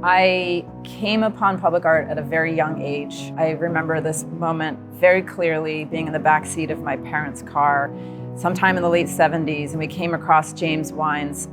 I came upon public art at a very young age. I remember this moment very clearly, being in the back seat of my parents' car sometime in the late 70s, and we came across James Wine's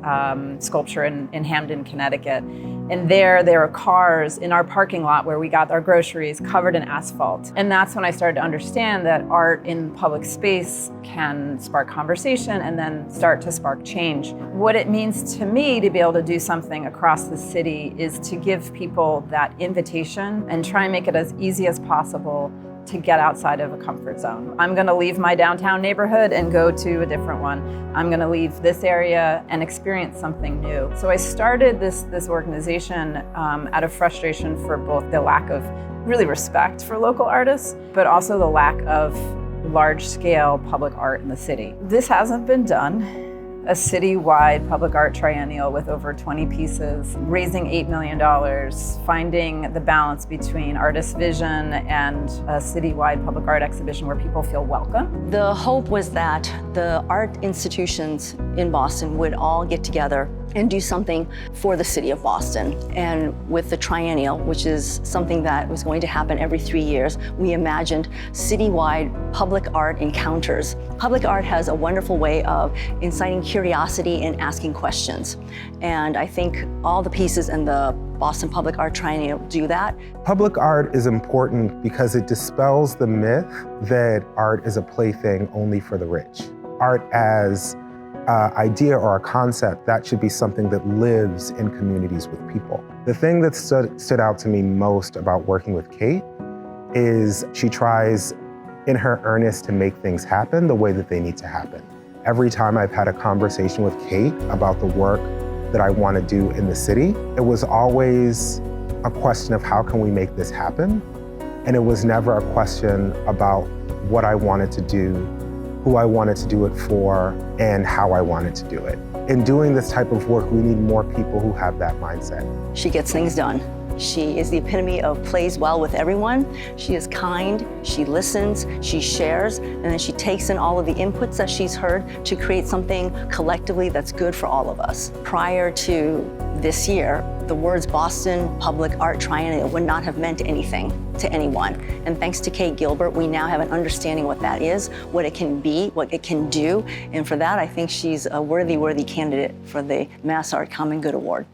sculpture in Hamden, Connecticut. And there were cars in our parking lot where we got our groceries covered in asphalt. And that's when I started to understand that art in public space can spark conversation and then start to spark change. What it means to me to be able to do something across the city is to give people that invitation and try and make it as easy as possible to get outside of a comfort zone. I'm gonna leave my downtown neighborhood and go to a different one. I'm gonna leave this area and experience something new. So I started this organization out of frustration for both the lack of really respect for local artists, but also the lack of large-scale public art in the city. This hasn't been done. A citywide public art triennial with over 20 pieces, raising $8 million, finding the balance between artist's vision and a citywide public art exhibition where people feel welcome. The hope was that the art institutions in Boston would all get together and do something for the city of Boston. And with the triennial, which is something that was going to happen every 3 years, we imagined citywide public art encounters. Public art has a wonderful way of inciting curiosity and asking questions. And I think all the pieces in the Boston Public Art Triennial do that. Public art is important because it dispels the myth that art is a plaything only for the rich. Art as idea or a concept, that should be something that lives in communities with people. The thing that stood out to me most about working with Kate is she tries in her earnest to make things happen the way that they need to happen. Every time I've had a conversation with Kate about the work that I want to do in the city, it was always a question of how can we make this happen? And it was never a question about what I wanted to do, who I wanted to do it for, and how I wanted to do it. In doing this type of work, we need more people who have that mindset. She gets things done. She is the epitome of plays well with everyone. She is kind, she listens, she shares, and then she takes in all of the inputs that she's heard to create something collectively that's good for all of us. Prior to this year, the words Boston Public Art Triennial would not have meant anything to anyone. And thanks to Kate Gilbert, we now have an understanding what that is, what it can be, what it can do. And for that, I think she's a worthy candidate for the MassArt Common Good Award.